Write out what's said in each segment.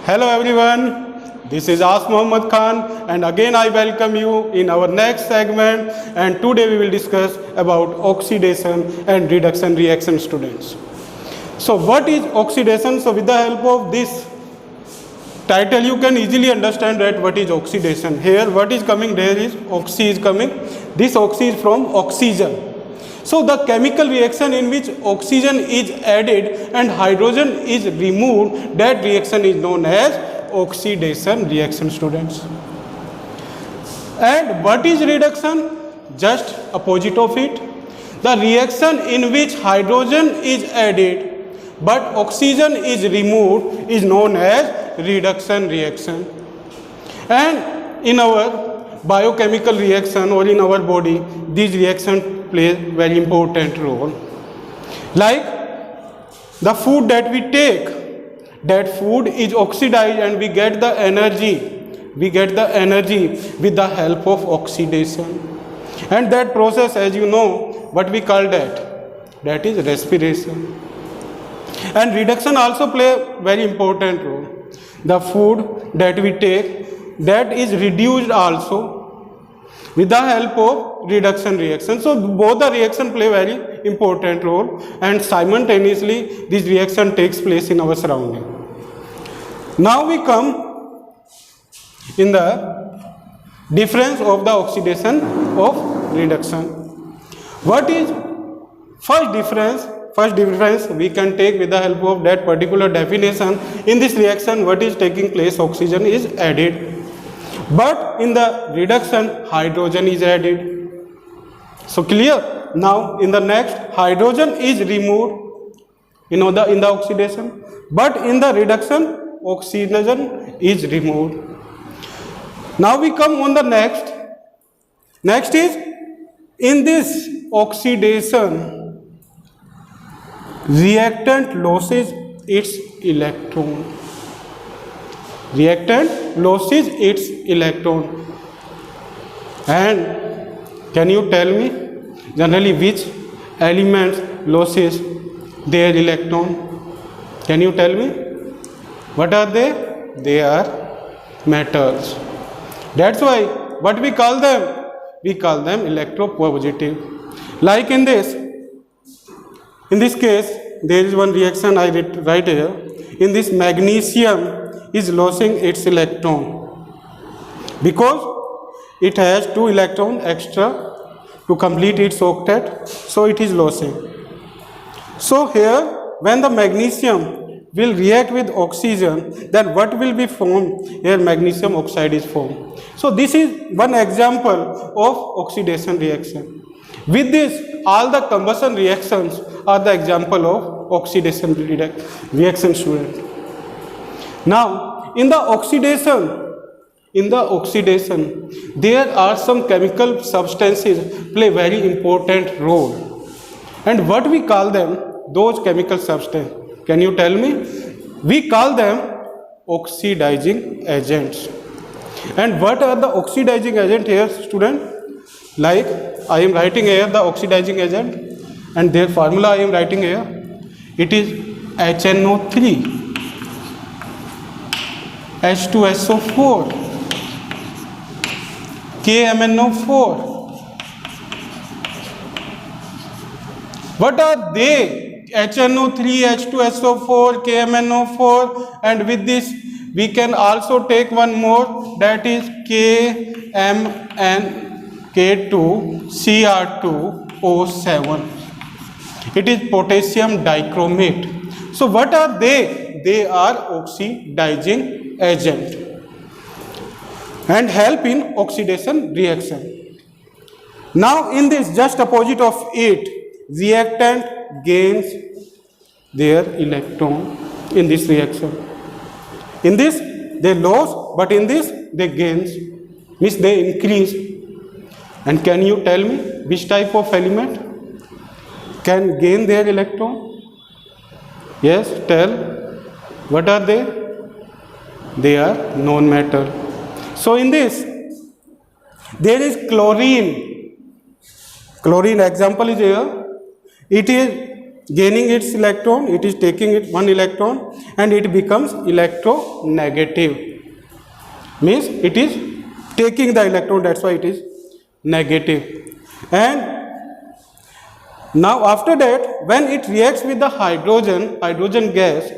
Hello everyone, this is As Muhammad Khan and again I welcome you in our next segment, and today we will discuss about oxidation and reduction reaction, students. So what is oxidation? So with the help of this title you can easily understand that what is oxidation. Here what is coming, there is oxy is coming. This oxy is from oxygen. So the chemical reaction in which oxygen is added and hydrogen is removed, that reaction is known as oxidation reaction, students. And what is reduction? Just opposite of it. The reaction in which hydrogen is added but oxygen is removed is known as reduction reaction. And in our biochemical reaction or in our body, these reactions play very important role. Like the food that we take, that food is oxidized and we get the energy. We get the energy with the help of oxidation. And that process, as you know, what we call that? That is respiration. And reduction also play a very important role. The food that we take, that is reduced also with the help of reduction reaction. So both the reaction play very important role, and simultaneously this reaction takes place in our surrounding. Now we come in the difference of the oxidation of reduction. What is first difference? First difference we can take with the help of that particular definition. In this reaction what is taking place? Oxygen is added. But in the reduction, hydrogen is added. So clear? Now in the next, hydrogen is removed, in the oxidation. But in the reduction, oxygen is removed. Now we come on the next. Next is, in this oxidation, reactant loses its electron. Reactant loses its electron. And can you tell me generally which elements loses their electron? Can you tell me? What are they? They are metals. That's why what we call them? We call them electropositive. Like in this case, there is one reaction I write here. In this, magnesium is losing its electron because it has 2 electrons extra to complete its octet, so it is losing. So here when the magnesium will react with oxygen, then what will be formed? Here magnesium oxide is formed. So this is one example of oxidation reaction. With this, all the combustion reactions are the example of oxidation reaction, student. Now, in the oxidation, there are some chemical substances play very important role. And what we call them? Those chemical substances. Can you tell me? We call them oxidizing agents. And what are the oxidizing agents here, student? Like I am writing here the oxidizing agent, and their formula I am writing here. It is HNO3. H2SO4, KMNO4. What are they? HNO3, H2SO4, KMNO4, and with this we can also take one more, that is KMNK2Cr2O7. It is potassium dichromate. So what are they? They are oxidizing agent and help in oxidation reaction. Now in this, just opposite of it, reactant gains their electron in this reaction. In this they lose, but in this they gains, means they increase. And can you tell me which type of element can gain their electron? Yes, tell. What are they? They are non-metal. So in this, there is chlorine. Chlorine example is here. It is gaining its electron, it is taking it one electron and it becomes electronegative. Means it is taking the electron, that's why it is negative. And now after that, when it reacts with the hydrogen gas,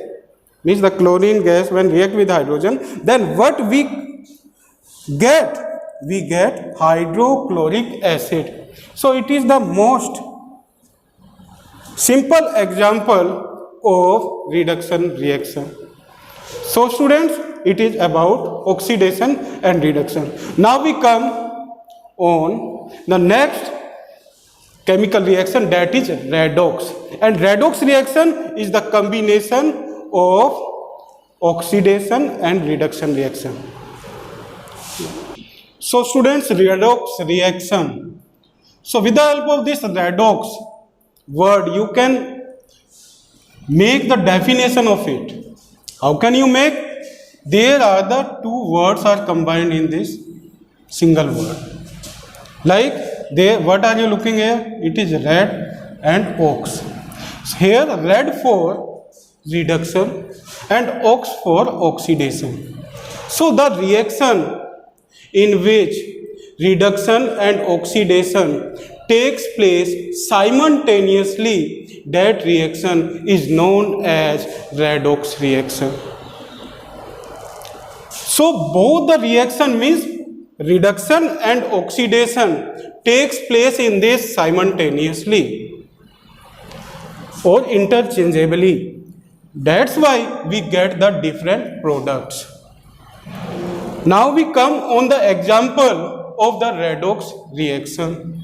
means the chlorine gas, when react with hydrogen, then what we get? We get hydrochloric acid. So it is the most simple example of reduction reaction. So students, it is about oxidation and reduction. Now we come on the next chemical reaction, that is redox. And redox reaction is the combination of oxidation and reduction reaction. So students, redox reaction. So with the help of this redox word, you can make the definition of it. How can you make? There are the two words are combined in this single word. Like there, what are you looking here? It is red and ox. So here red for reduction and ox for oxidation. So the reaction in which reduction and oxidation takes place simultaneously, that reaction is known as redox reaction. So both the reaction means reduction and oxidation takes place in this simultaneously or interchangeably. That's why we get the different products. Now we come on the example of the redox reaction.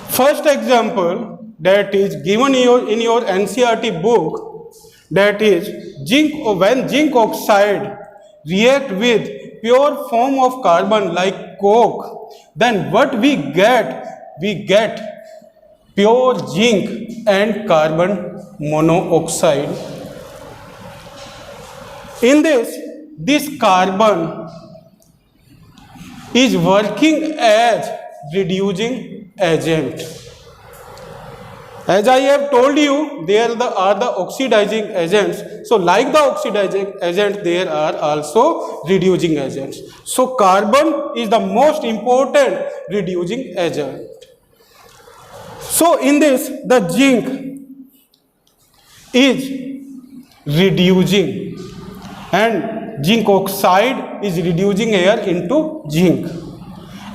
First example that is given in your NCERT book, that is when zinc oxide react with pure form of carbon like coke, then what we get? We get pure zinc and carbon monoxide. In this carbon is working as reducing agent. As I have told you, there are the oxidizing agents. So like the oxidizing agent, there are also reducing agents. So carbon is the most important reducing agent. So in this, the zinc is reducing and zinc oxide is reducing air into zinc,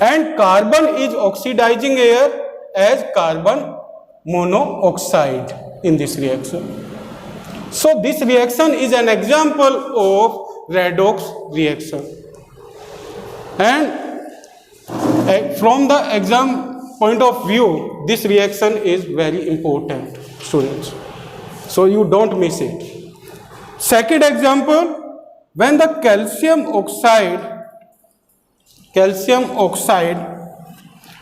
and carbon is oxidizing air as carbon monoxide in this reaction. So this reaction is an example of redox reaction, and from the exam point of view, this reaction is very important, students, so you don't miss it. Second example, when the calcium oxide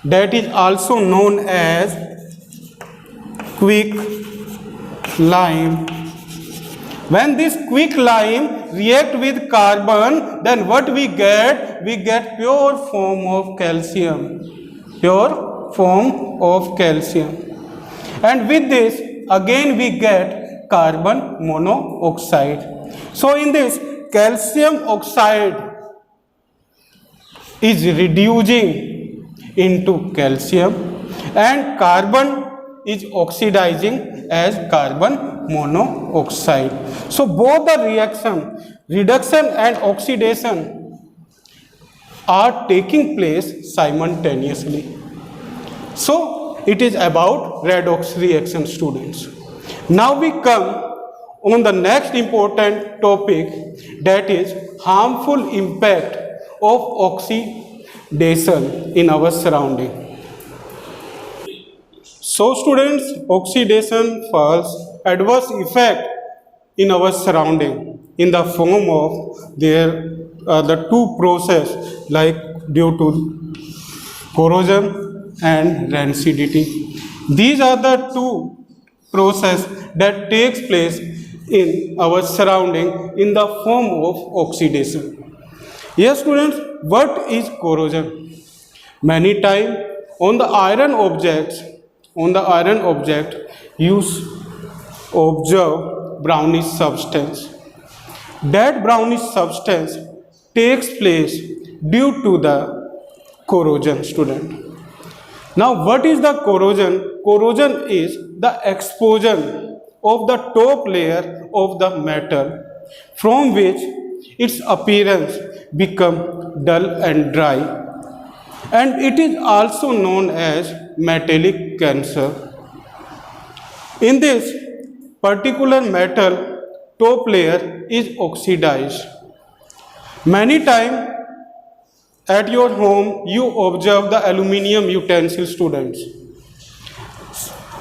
that is also known as quicklime, when this quicklime react with carbon, then what we get? We get pure form of calcium, and with this again we get carbon monoxide. So in this, calcium oxide is reducing into calcium and carbon is oxidizing as carbon monoxide. So both the reduction and oxidation are taking place simultaneously. So it is about redox reaction, students. Now we come on the next important topic, that is harmful impact of oxidation in our surrounding. So students, oxidation falls adverse effect in our surrounding in the form of the two process like due to corrosion and rancidity. These are the two process that takes place in our surrounding in the form of oxidation. Yes, students, what is corrosion? Many times on the iron object, you observe brownish substance. That brownish substance takes place due to the corrosion, student. Now, what is the corrosion? Corrosion is the exposure of the top layer of the metal, from which its appearance become dull and dry, and it is also known as metallic cancer. In this particular metal, top layer is oxidized. Many times at your home you observe the aluminium utensil, students.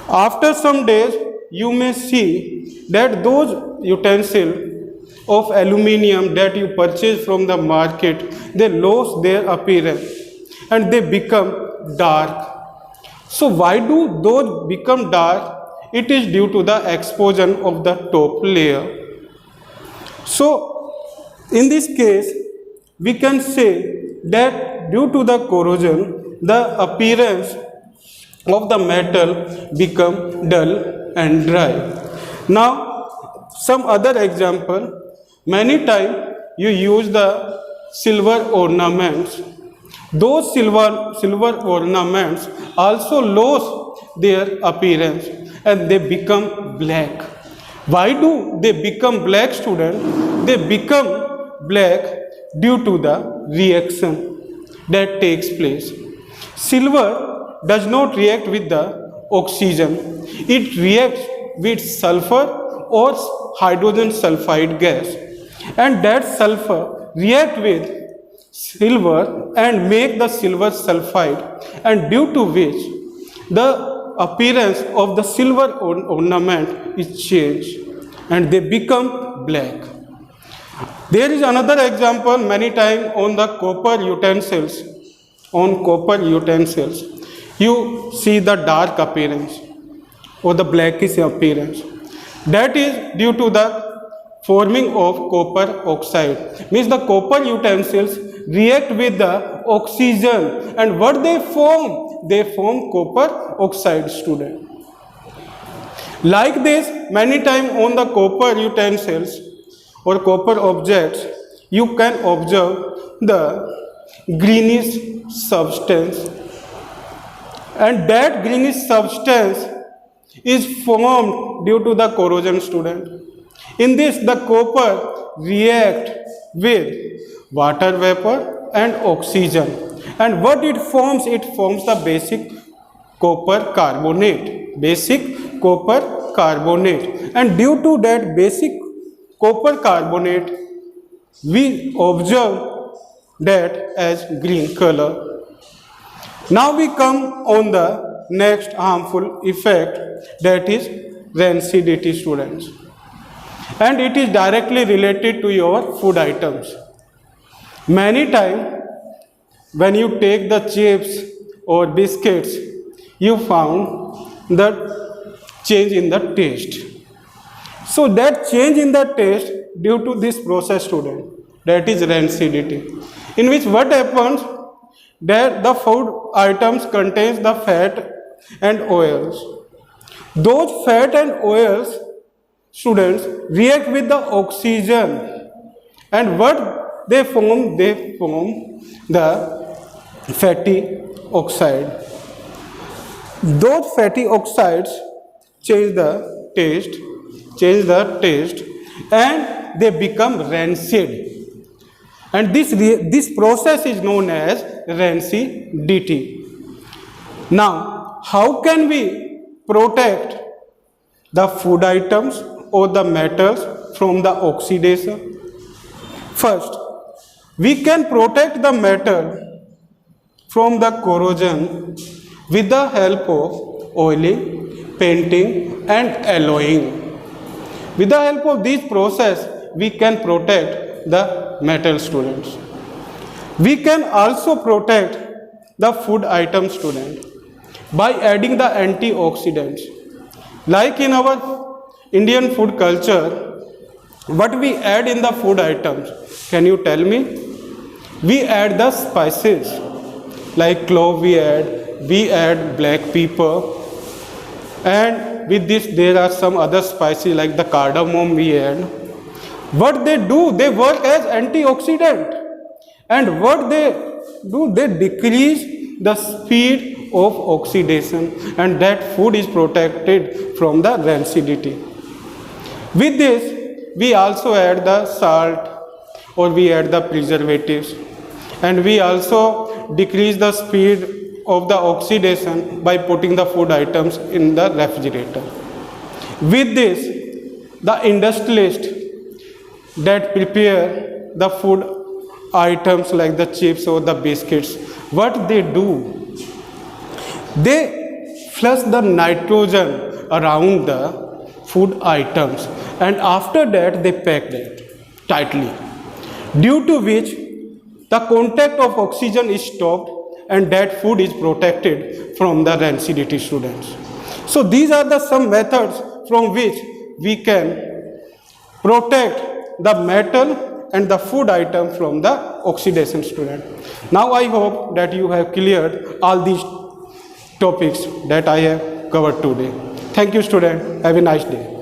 After some days you may see that those utensils of aluminium that you purchase from the market, they lose their appearance and they become dark. So why do those become dark? It is due to the exposure of the top layer. So in this case we can say that due to the corrosion, the appearance of the metal become dull and dry. Now, some other example, many times you use the silver ornaments. Those silver ornaments also lose their appearance and they become black. Why do they become black, student? They become black due to the reaction that takes place. Silver does not react with the oxygen. It reacts with sulfur or hydrogen sulfide gas, and that sulfur react with silver and make the silver sulfide, and due to which the appearance of the silver ornament is changed and they become black. There is another example many times on the copper utensils. On copper utensils, you see the dark appearance or the blackish appearance. That is due to the forming of copper oxide. Means the copper utensils react with the oxygen, and what they form? They form copper oxide, student. Like this, many times on the copper utensils or copper objects, you can observe the greenish substance, and that greenish substance is formed due to the corrosion, student. In this, the copper react with water vapor and oxygen, and what it forms? It forms the basic copper carbonate, and due to that basic copper carbonate, we observe that as green color. Now we come on the next harmful effect, that is rancidity, students, and it is directly related to your food items. Many times when you take the chips or biscuits, you found the change in the taste. So that change in the taste due to this process, student, that is rancidity, in which what happens, that the food items contains the fat and oils. Those fat and oils, students, react with the oxygen, and what they form? They form the fatty oxide. Those fatty oxides change the taste, and they become rancid. And this process is known as rancidity. Now, how can we protect the food items or the metals from the oxidation? First, we can protect the metal from the corrosion with the help of oiling, painting and alloying. With the help of this process, we can protect the metal, students. We can also protect the food item, student, by adding the antioxidants. Like in our Indian food culture, what we add in the food items? Can you tell me? We add the spices, like clove we add black pepper, and with this there are some other spices like the cardamom we add. What they do, they work as antioxidant, and what they do, they decrease the speed of oxidation, and that food is protected from the rancidity. With this we also add the salt, or we add the preservatives, and we also decrease the speed of the oxidation by putting the food items in the refrigerator. With this, the industrialist that prepare the food items like the chips or the biscuits, what they do, they flush the nitrogen around the food items, and after that they pack that tightly, due to which the contact of oxygen is stopped and that food is protected from the rancidity, students. So these are the some methods from which we can protect the metal and the food item from the oxidation, student. Now I hope that you have cleared all these topics that I have covered today. Thank you, student. Have a nice day.